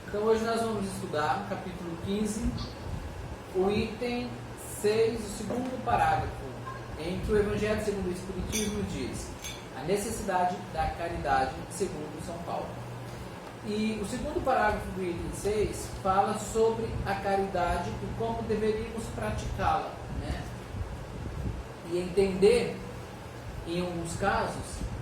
Então hoje nós vamos estudar no capítulo 15, o item 6, o segundo parágrafo, em que o Evangelho segundo o Espiritismo diz a necessidade da caridade segundo São Paulo. E o segundo parágrafo do item 6 fala sobre a caridade e como deveríamos praticá-la, né? E entender, em alguns casos,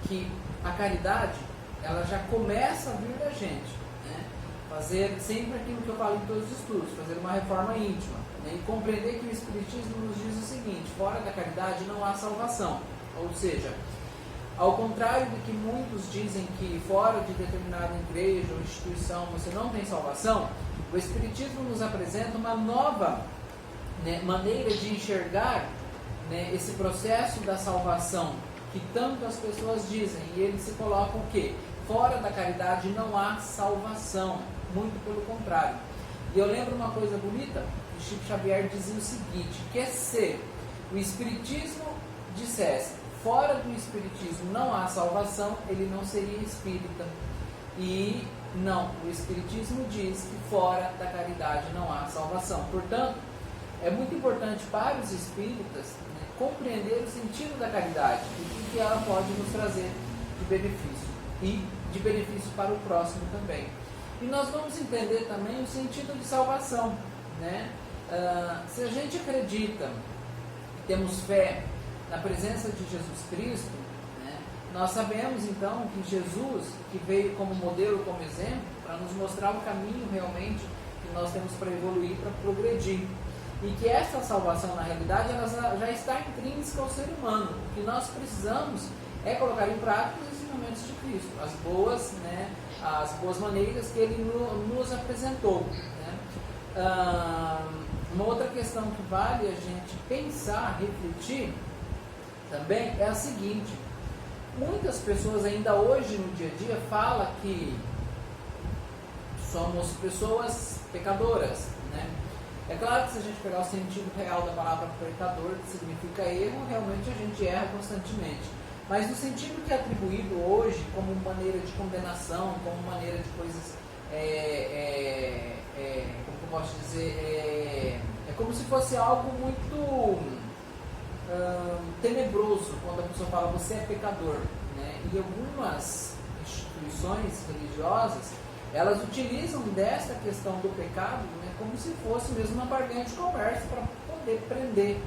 que a caridade ela já começa a vir da gente, né? Fazer sempre aquilo que eu falo em todos os estudos, fazer uma reforma íntima, né? E compreender que o Espiritismo nos diz o seguinte: fora da caridade não há salvação. Ou seja, ao contrário do que muitos dizem que fora de determinada igreja ou instituição você não tem salvação, o Espiritismo nos apresenta uma nova, né, maneira de enxergar, né, esse processo da salvação que tanto as pessoas dizem, e eles se colocam o quê? Fora da caridade não há salvação, muito pelo contrário. E eu lembro uma coisa bonita, que Chico Xavier dizia o seguinte, que se o Espiritismo dissesse fora do Espiritismo não há salvação, ele não seria espírita. E não, o Espiritismo diz que fora da caridade não há salvação. Portanto, é muito importante para os espíritas, né, compreender o sentido da caridade e o que ela pode nos trazer de benefício. E de benefício para o próximo também. E nós vamos entender também o sentido de salvação, né? Se a gente acredita e temos fé na presença de Jesus Cristo, né, nós sabemos então que Jesus, que veio como modelo, como exemplo, para nos mostrar o caminho realmente que nós temos para evoluir, para progredir. E que essa salvação, na realidade, ela já está intrínseca ao ser humano. O que nós precisamos é colocar em prática os ensinamentos de Cristo, as boas maneiras que Ele nos apresentou, né? Uma outra questão que vale a gente pensar, refletir, também é a seguinte: muitas pessoas ainda hoje no dia a dia falam que somos pessoas pecadoras, né? É claro que se a gente pegar o sentido real da palavra pecador, que significa erro, realmente a gente erra constantemente. Mas no sentido que é atribuído hoje como maneira de condenação, como maneira de coisas, como eu posso dizer, é como se fosse algo muito tenebroso quando a pessoa fala você é pecador, né? E algumas instituições religiosas elas utilizam dessa questão do pecado, né, como se fosse mesmo uma barganha de comércio para poder prender,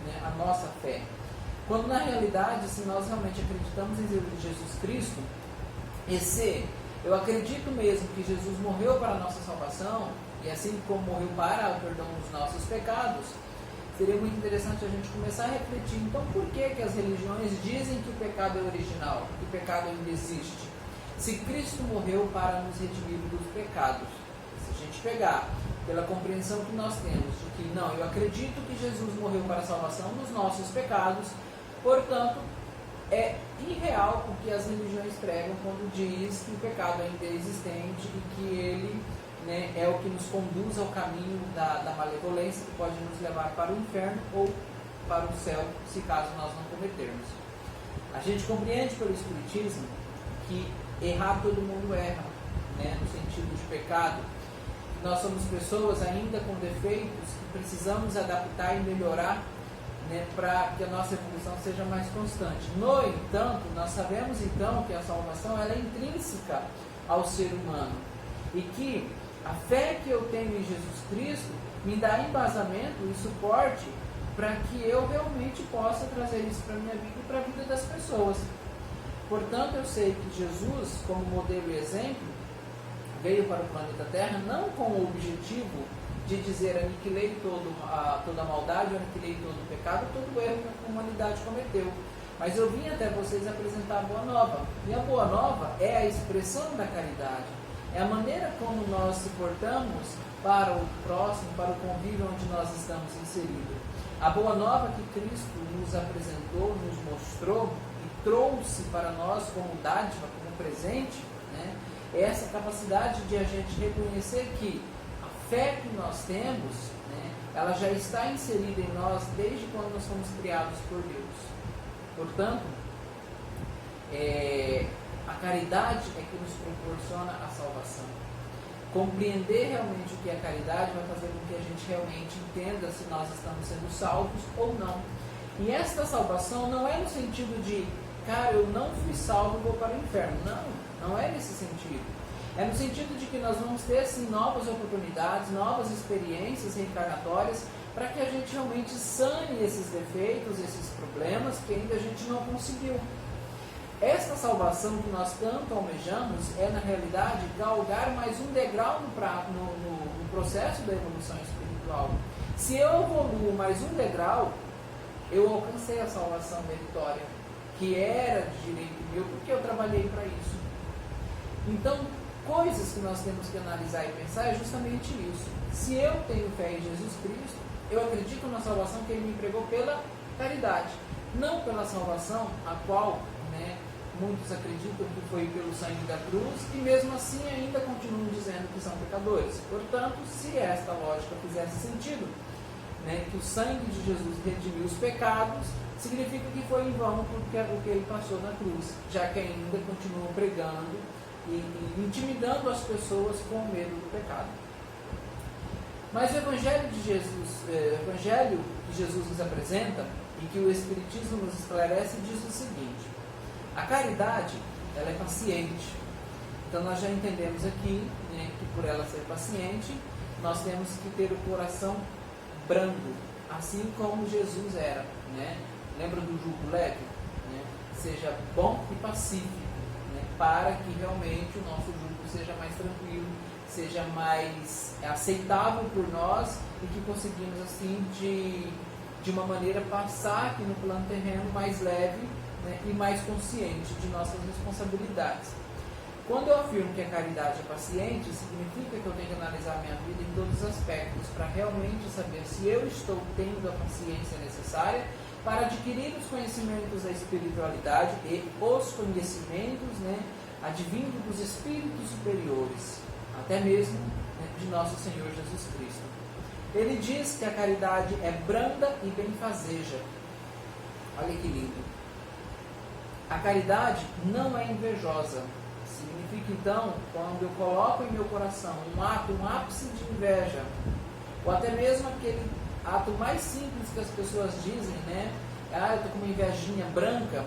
né, a nossa fé. Quando na realidade, se nós realmente acreditamos em Jesus Cristo, eu acredito mesmo que Jesus morreu para a nossa salvação, e assim como morreu para o perdão dos nossos pecados, seria muito interessante a gente começar a refletir, então por que as religiões dizem que o pecado é original, que o pecado ainda existe? Se Cristo morreu para nos redimir dos pecados, se a gente pegar pela compreensão que nós temos de que não, eu acredito que Jesus morreu para a salvação dos nossos pecados, portanto, é irreal o que as religiões pregam quando diz que o pecado ainda é existente e que ele, né, é o que nos conduz ao caminho da malevolência, que pode nos levar para o inferno ou para o céu, se caso nós não cometermos. A gente compreende pelo Espiritismo que errar todo mundo erra, né, no sentido de pecado. Nós somos pessoas ainda com defeitos que precisamos adaptar e melhorar, né, para que a nossa evolução seja mais constante. No entanto, nós sabemos então que a salvação ela é intrínseca ao ser humano e que a fé que eu tenho em Jesus Cristo me dá embasamento e suporte para que eu realmente possa trazer isso para a minha vida e para a vida das pessoas. Portanto, eu sei que Jesus, como modelo e exemplo, veio para o planeta Terra não com o objetivo de dizer aniquilei toda a maldade, aniquilei todo o pecado, todo o erro que a humanidade cometeu. Mas eu vim até vocês apresentar a Boa Nova. E a Boa Nova é a expressão da caridade. É a maneira como nós se portamos para o próximo, para o convívio onde nós estamos inseridos. A Boa Nova que Cristo nos apresentou, nos mostrou e trouxe para nós como dádiva, como presente, né, é essa capacidade de a gente reconhecer que a fé que nós temos, né, ela já está inserida em nós desde quando nós fomos criados por Deus. Portanto, a caridade é que nos proporciona a salvação. Compreender realmente o que é caridade vai fazer com que a gente realmente entenda se nós estamos sendo salvos ou não. E esta salvação não é no sentido de, cara, eu não fui salvo e vou para o inferno. Não é nesse sentido. É no sentido de que nós vamos ter, sim, novas oportunidades, novas experiências reencarnatórias, para que a gente realmente sane esses defeitos, esses problemas que ainda a gente não conseguiu. Esta salvação que nós tanto almejamos é, na realidade, galgar mais um degrau no processo da evolução espiritual. Se eu evoluo mais um degrau, eu alcancei a salvação meritória, que era de direito meu, porque eu trabalhei para isso. Então, coisas que nós temos que analisar e pensar é justamente isso. Se eu tenho fé em Jesus Cristo, eu acredito na salvação que Ele me entregou pela caridade, não pela salvação a qual, muitos acreditam que foi pelo sangue da cruz e mesmo assim ainda continuam dizendo que são pecadores. Portanto, se esta lógica fizesse sentido, que o sangue de Jesus redimiu os pecados, significa que foi em vão porque o que Ele passou na cruz, já que ainda continuam pregando e intimidando as pessoas com medo do pecado. Mas o Evangelho que Jesus nos apresenta e que o Espiritismo nos esclarece diz o seguinte: a caridade, ela é paciente. Então nós já entendemos aqui, que por ela ser paciente, nós temos que ter o coração brando, assim como Jesus era. Lembra do jugo leve? Seja bom e pacífico, para que realmente o nosso jugo seja mais tranquilo, seja mais aceitável por nós e que conseguimos assim de uma maneira passar aqui no plano terreno mais leve, e mais consciente de nossas responsabilidades. Quando eu afirmo que a caridade é paciente, significa que eu tenho que analisar a minha vida em todos os aspectos para realmente saber se eu estou tendo a paciência necessária para adquirir os conhecimentos da espiritualidade e os conhecimentos, advindo dos espíritos superiores, até mesmo de nosso Senhor Jesus Cristo. Ele diz que a caridade é branda e benfazeja. Olha que lindo. A caridade não é invejosa. Significa então, quando eu coloco em meu coração um ápice de inveja, ou até mesmo aquele ato mais simples que as pessoas dizem, eu estou com uma invejinha branca,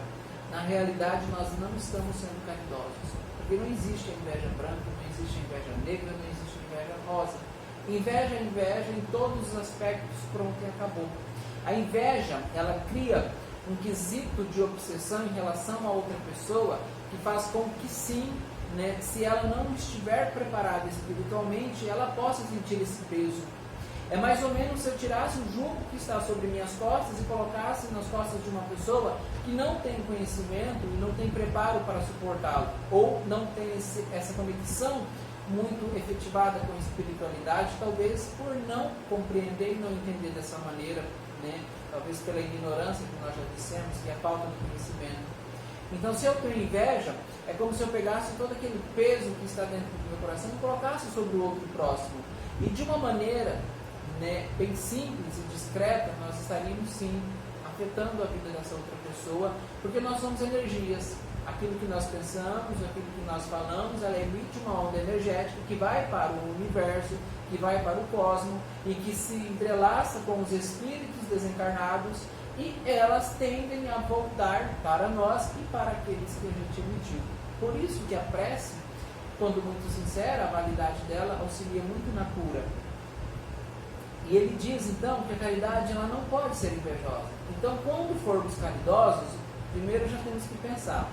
na realidade nós não estamos sendo caridosos. Porque não existe a inveja branca, não existe a inveja negra, não existe a inveja rosa. Inveja é inveja em todos os aspectos, pronto e acabou. A inveja, ela cria um quesito de obsessão em relação a outra pessoa que faz com que sim, se ela não estiver preparada espiritualmente, ela possa sentir esse peso. É mais ou menos se eu tirasse o jugo que está sobre minhas costas e colocasse nas costas de uma pessoa que não tem conhecimento e não tem preparo para suportá-lo, ou não tem essa conexão muito efetivada com a espiritualidade, talvez por não compreender e não entender dessa maneira, talvez pela ignorância que nós já dissemos, que é a falta de conhecimento. Então, se eu tenho inveja, é como se eu pegasse todo aquele peso que está dentro do meu coração e colocasse sobre o outro próximo. E de uma maneira bem simples e discreta, nós estaríamos sim afetando a vida dessa outra pessoa, porque nós somos energias. Aquilo que nós pensamos, aquilo que nós falamos, ela emite uma onda energética que vai para o universo, que vai para o cosmos e que se entrelaça com os espíritos desencarnados e elas tendem a voltar para nós e para aqueles que a gente emitiu. Por isso que a prece, quando muito sincera, a validade dela auxilia muito na cura. E ele diz então que a caridade ela não pode ser invejosa. Então, quando formos caridosos, primeiro já temos que pensar: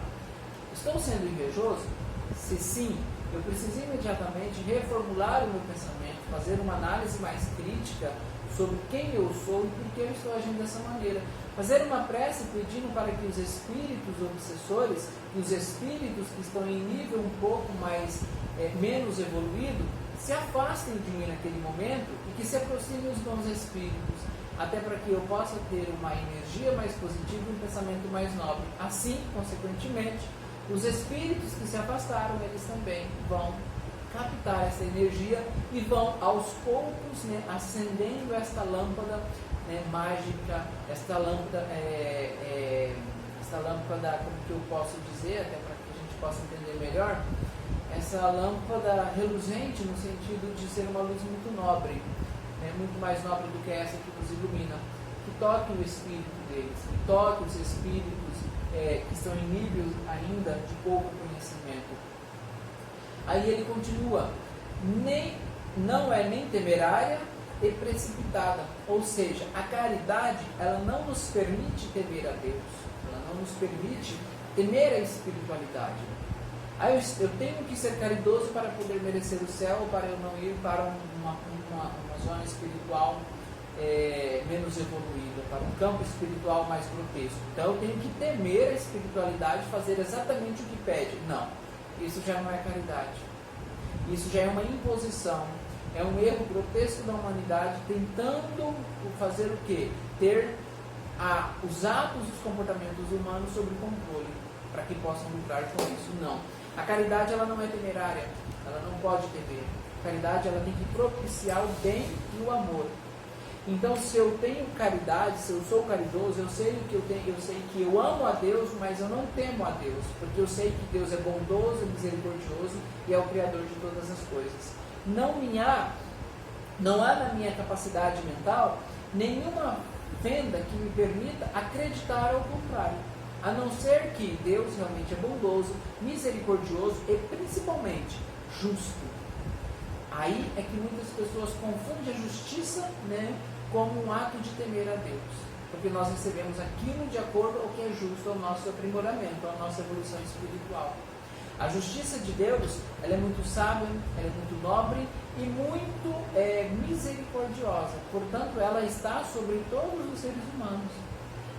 estou sendo invejoso? Se sim, eu preciso imediatamente reformular o meu pensamento, fazer uma análise mais crítica sobre quem eu sou e por que eu estou agindo dessa maneira. Fazer uma prece pedindo para que os espíritos obsessores, os espíritos que estão em nível um pouco mais menos evoluído, se afastem de mim naquele momento e que se aproximem os bons espíritos, até para que eu possa ter uma energia mais positiva e um pensamento mais nobre. Assim, consequentemente, os espíritos que se afastaram, eles também vão captar essa energia e vão aos poucos acendendo esta lâmpada mágica, esta lâmpada, como que eu posso dizer, até para que a gente possa entender melhor, essa lâmpada reluzente no sentido de ser uma luz muito nobre, né, muito mais nobre do que essa que nos ilumina, que toque o espírito deles, que toque os espíritos que estão em nível ainda de pouco conhecimento. Aí ele continua, não é nem temerária e precipitada, ou seja, a caridade ela não nos permite temer a Deus, ela não nos permite temer a espiritualidade. Aí eu tenho que ser caridoso para poder merecer o céu, para eu não ir para uma zona espiritual menos evoluída, para um campo espiritual mais grotesco. Então eu tenho que temer a espiritualidade, fazer exatamente o que pede. Não, isso já não é caridade. Isso já é uma imposição. É um erro grotesco da humanidade tentando fazer o quê? Ter os atos e os comportamentos humanos sob controle, para que possam lucrar com isso. Não. A caridade ela não é temerária, ela não pode temer. A caridade ela tem que propiciar o bem e o amor. Então, se eu tenho caridade, se eu sou caridoso, eu sei o que eu tenho, eu sei que eu amo a Deus, mas eu não temo a Deus, porque eu sei que Deus é bondoso, misericordioso e é o Criador de todas as coisas. Não há na minha capacidade mental nenhuma fenda que me permita acreditar ao contrário, a não ser que Deus realmente é bondoso, misericordioso e principalmente justo. Aí é que muitas pessoas confundem a justiça, né, como um ato de temer a Deus, porque nós recebemos aquilo de acordo ao que é justo ao nosso aprimoramento, à nossa evolução espiritual. A justiça de Deus, ela é muito sábia, ela é muito nobre e muito misericordiosa. Portanto, ela está sobre todos os seres humanos.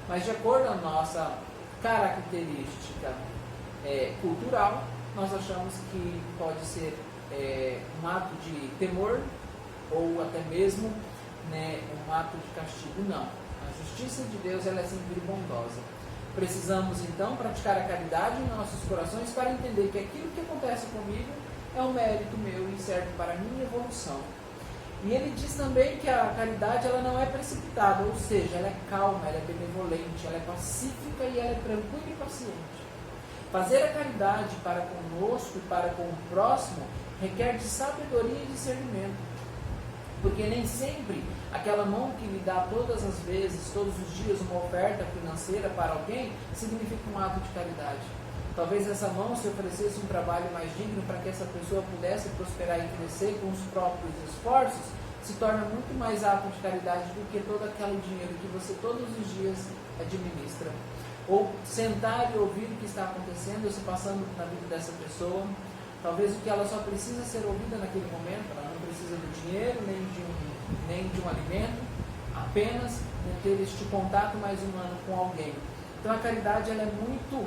Mas de acordo à nossa característica cultural, nós achamos que pode ser um ato de temor ou até mesmo, né, um ato de castigo. Não. A justiça de Deus ela é sempre bondosa. Precisamos então praticar a caridade em nossos corações para entender que aquilo que acontece comigo é um mérito meu e serve para a minha evolução. E ele diz também que a caridade ela não é precipitada, ou seja, ela é calma, ela é benevolente, ela é pacífica e ela é tranquila e paciente. Fazer a caridade para conosco e para com o próximo requer de sabedoria e discernimento. Porque nem sempre aquela mão que lhe dá todas as vezes, todos os dias, uma oferta financeira para alguém, significa um ato de caridade. Talvez essa mão se oferecesse um trabalho mais digno para que essa pessoa pudesse prosperar e crescer com os próprios esforços, se torna muito mais ato de caridade do que todo aquele dinheiro que você todos os dias administra. Ou sentar e ouvir o que está acontecendo, se passando na vida dessa pessoa. Talvez o que ela só precisa ser ouvida naquele momento, ela não precisa do dinheiro, nem de um alimento, apenas ter este contato mais humano com alguém. Então a caridade ela é muito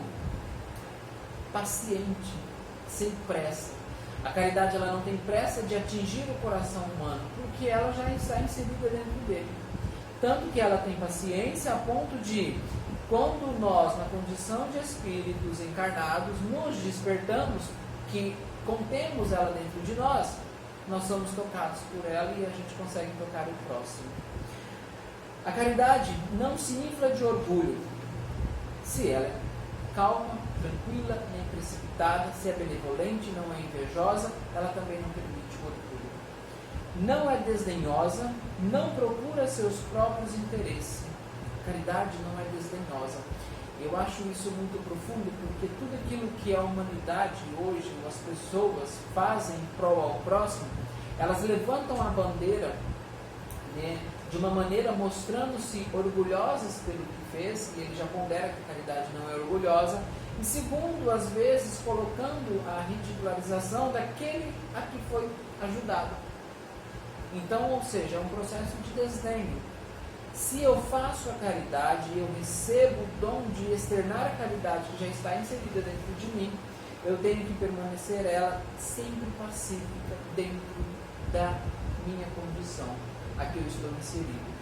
paciente, sem pressa. A caridade ela não tem pressa de atingir o coração humano, porque ela já está inserida dentro dele. Tanto que ela tem paciência a ponto de, quando nós, na condição de espíritos encarnados, nos despertamos, que contemos ela dentro de nós somos tocados por ela e a gente consegue tocar o próximo. A caridade não se infla de orgulho, se ela é calma, tranquila, nem precipitada, se é benevolente, não é invejosa, ela também não permite o orgulho. Não é desdenhosa, não procura seus próprios interesses. A caridade não é desdenhosa. Eu acho isso muito profundo, porque tudo aquilo que a humanidade hoje, as pessoas fazem em prol ao próximo, elas levantam a bandeira, né, de uma maneira mostrando-se orgulhosas pelo que fez, e ele já pondera que a caridade não é orgulhosa, e segundo, às vezes, colocando a ridicularização daquele a que foi ajudado. Então, ou seja, é um processo de desdenho. Se eu faço a caridade e eu recebo o dom de externar a caridade que já está inserida dentro de mim, eu tenho que permanecer ela sempre pacífica dentro da minha condição a que eu estou inserido,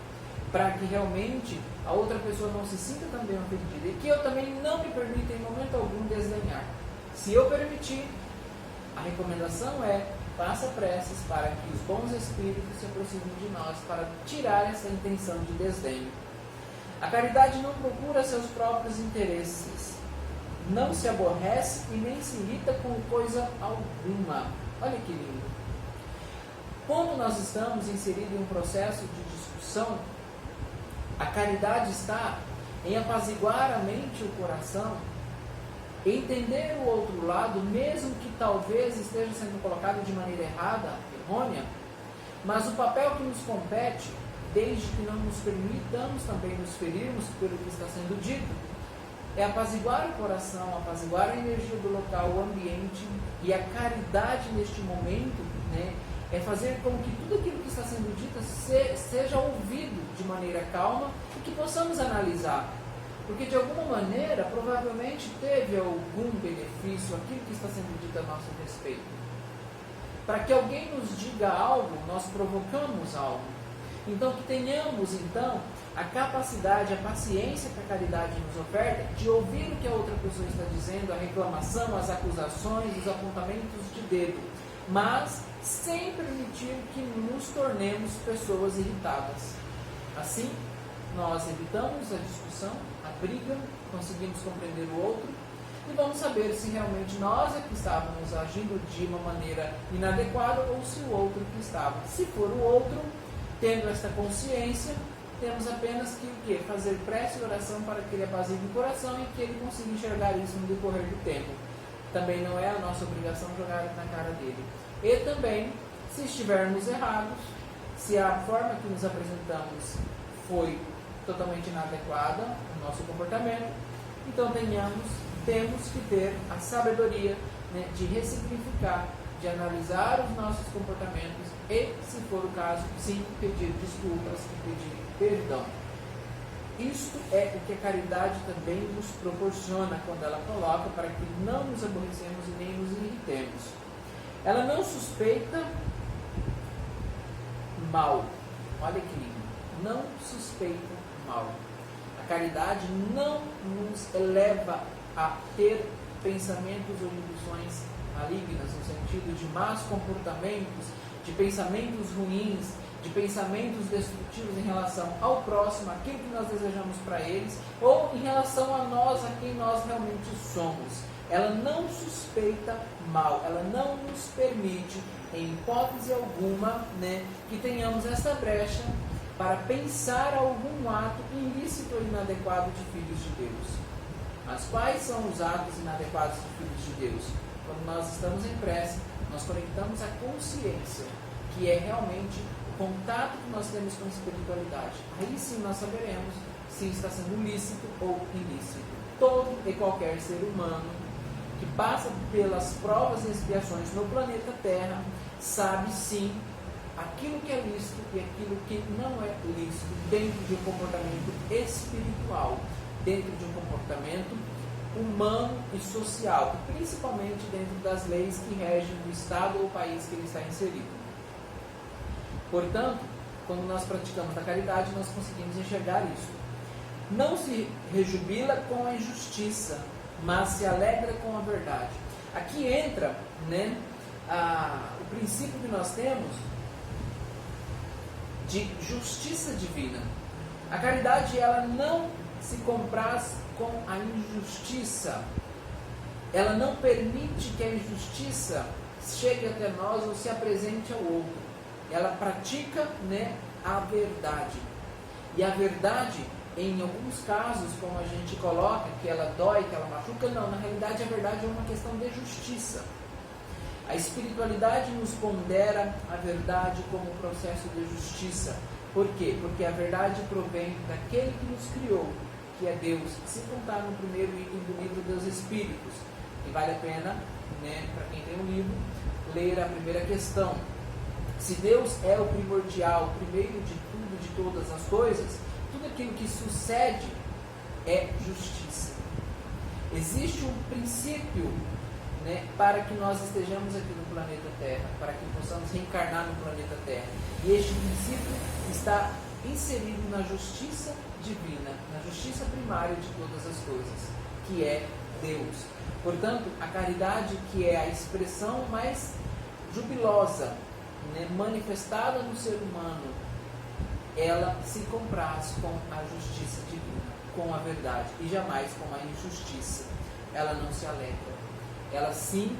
para que realmente a outra pessoa não se sinta também ofendida e que eu também não me permita em momento algum desdenhar. Se eu permitir, a recomendação é: faça preces para que os bons espíritos se aproximem de nós, para tirar essa intenção de desdenho. A caridade não procura seus próprios interesses. não se aborrece e nem se irrita com coisa alguma. Olha que lindo. Quando nós estamos inseridos em um processo de discussão, a caridade está em apaziguar a mente e o coração, entender o outro lado, mesmo que talvez esteja sendo colocado de maneira errada, errônea, mas o papel que nos compete, desde que não nos permitamos também nos ferirmos pelo que está sendo dito, é apaziguar o coração, apaziguar a energia do local, o ambiente, e a caridade neste momento, né, é fazer com que tudo aquilo que está sendo dito seja ouvido de maneira calma e que possamos analisar. Porque de alguma maneira, provavelmente teve algum benefício aquilo que está sendo dito a nosso respeito. Para que alguém nos diga algo, nós provocamos algo. Então que tenhamos então a capacidade, a paciência que a caridade nos oferta de ouvir o que a outra pessoa está dizendo, a reclamação, as acusações, os apontamentos de dedo, mas sem permitir que nos tornemos pessoas irritadas. Assim, nós evitamos a discussão, a briga, conseguimos compreender o outro e vamos saber se realmente nós é que estávamos agindo de uma maneira inadequada ou se o outro que estava. Se for o outro, tendo esta consciência, temos apenas que o quê? Fazer prece e oração para que ele apazigue o coração e que ele consiga enxergar isso no decorrer do tempo. Também não é a nossa obrigação jogar na cara dele. E também, se estivermos errados, se a forma que nos apresentamos foi totalmente inadequada no nosso comportamento, então temos que ter a sabedoria, né, de ressignificar, de analisar os nossos comportamentos e, se for o caso, sim, pedir desculpas e pedir perdão. Isto é o que a caridade também nos proporciona quando ela coloca para que não nos aborrecemos e nem nos irritemos. Ela não suspeita mal. Olha que lindo. Não suspeita mal. A caridade não nos eleva a ter pensamentos ou ilusões malignas, no sentido de más comportamentos, de pensamentos ruins, de pensamentos destrutivos em relação ao próximo, aquilo que nós desejamos para eles, ou em relação a nós, a quem nós realmente somos. Ela não suspeita mal, ela não nos permite, em hipótese alguma, né, que tenhamos essa brecha para pensar algum ato ilícito ou inadequado de filhos de Deus. Mas quais são os atos inadequados de filhos de Deus? Quando nós estamos em prece, nós conectamos a consciência, que é realmente o contato que nós temos com a espiritualidade. Aí sim nós saberemos se está sendo lícito ou ilícito. Todo e qualquer ser humano que passa pelas provas e expiações no planeta Terra sabe sim aquilo que é lícito e aquilo que não é lícito dentro de um comportamento espiritual, dentro de um comportamento humano e social, principalmente dentro das leis que regem o estado ou o país que ele está inserido. Portanto, quando nós praticamos a caridade, nós conseguimos enxergar isso. Não se rejubila com a injustiça, mas se alegra com a verdade. Aqui entra, né, o princípio que nós temos de justiça divina. A caridade, ela não se compraz com a injustiça. Ela não permite que a injustiça chegue até nós ou se apresente ao outro. Ela pratica, né, a verdade. E a verdade, em alguns casos, como a gente coloca, que ela dói, que ela machuca, não. Na realidade, a verdade é uma questão de justiça. A espiritualidade nos pondera a verdade como processo de justiça. Por quê? Porque a verdade provém daquele que nos criou, que é Deus. Se contar no primeiro item do livro dos Espíritos, e vale a pena, né, para quem tem um livro, ler a primeira questão. Se Deus é o primordial, o primeiro de tudo, de todas as coisas, tudo aquilo que sucede é justiça. Existe um princípio, né, para que nós estejamos aqui no planeta Terra, para que possamos reencarnar no planeta Terra. E este princípio está inserido na justiça divina, na justiça primária de todas as coisas, que é Deus. Portanto, a caridade, que é a expressão mais jubilosa, né, manifestada no ser humano, ela se compraz com a justiça divina, com a verdade, e jamais com a injustiça. ela não se alegra. Ela sim,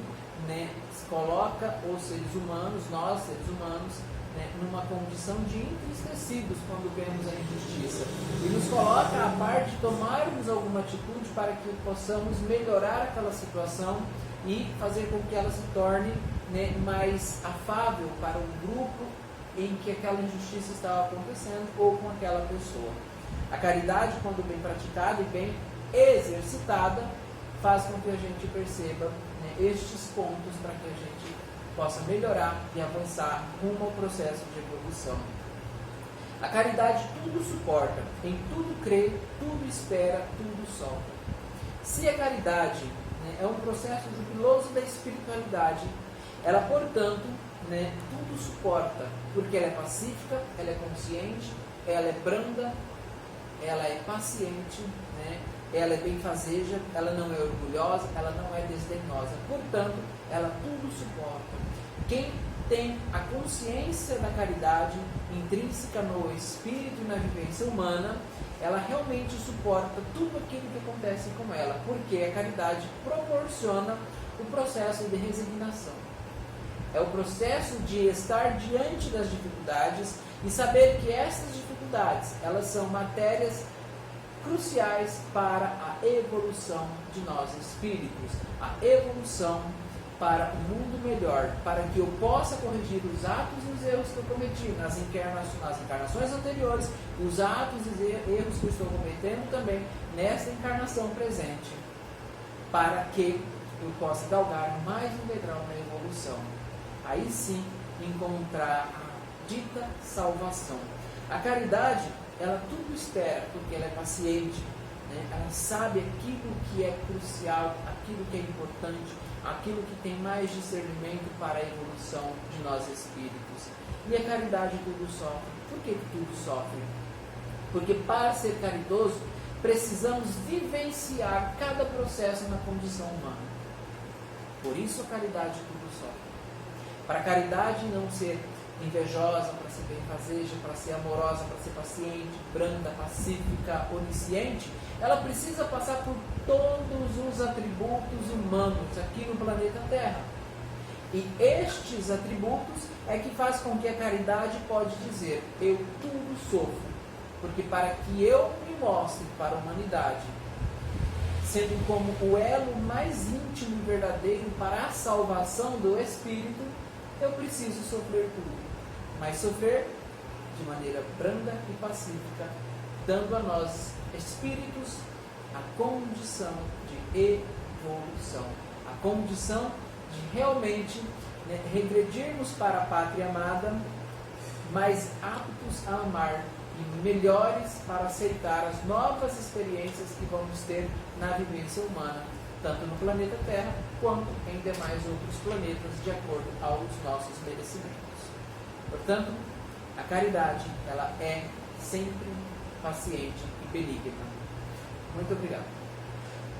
né, coloca os seres humanos, nós seres humanos, né, numa condição de entristecidos quando vemos a injustiça, e nos coloca a par de tomarmos alguma atitude para que possamos melhorar aquela situação e fazer com que ela se torne, né, mais afável para o grupo em que aquela injustiça estava acontecendo ou com aquela pessoa. A caridade, quando bem praticada e bem exercitada, faz com que a gente perceba, né, estes pontos para que a gente possa melhorar e avançar rumo ao processo de evolução. A caridade tudo suporta, em tudo crê, tudo espera, tudo sofre. Se a caridade, né, é um processo jubiloso da espiritualidade, ela, portanto, né, tudo suporta, porque ela é pacífica, ela é consciente, ela é branda, ela é paciente, né, ela é benfazeja, ela não é orgulhosa, ela não é desdenhosa. Portanto, ela tudo suporta. Quem tem a consciência da caridade intrínseca no espírito e na vivência humana, ela realmente suporta tudo aquilo que acontece com ela, porque a caridade proporciona o processo de resignação. É o processo de estar diante das dificuldades e saber que essas dificuldades, elas são matérias cruciais para a evolução de nós espíritos, a evolução para um mundo melhor, para que eu possa corrigir os atos e os erros que eu cometi nas encarnações anteriores, os atos e erros que eu estou cometendo também nesta encarnação presente, para que eu possa galgar mais um degrau na evolução. Aí sim, encontrar a dita salvação. A caridade, ela tudo espera, porque ela é paciente, né? Ela sabe aquilo que é crucial, aquilo que é importante, aquilo que tem mais discernimento para a evolução de nós espíritos. E a caridade tudo sofre. Por que tudo sofre? Porque para ser caridoso, precisamos vivenciar cada processo na condição humana. Por isso a caridade tudo sofre. Para a caridade não ser invejosa, para ser benfazeja, para ser amorosa, para ser paciente, branda, pacífica, onisciente, ela precisa passar por todos os atributos humanos aqui no planeta Terra. E estes atributos é que faz com que a caridade pode dizer: eu tudo sofro, porque para que eu me mostre para a humanidade, sendo como o elo mais íntimo e verdadeiro para a salvação do espírito, eu preciso sofrer tudo. Mas sofrer de maneira branda e pacífica, dando a nós, espíritos, a condição de evolução, a condição de realmente, né, regredirmos para a pátria amada, mais aptos a amar e melhores para aceitar as novas experiências que vamos ter na vivência humana, tanto no planeta Terra quanto em demais outros planetas, de acordo aos nossos merecimentos. Portanto, a caridade, ela é sempre paciente e benigna. Muito obrigado.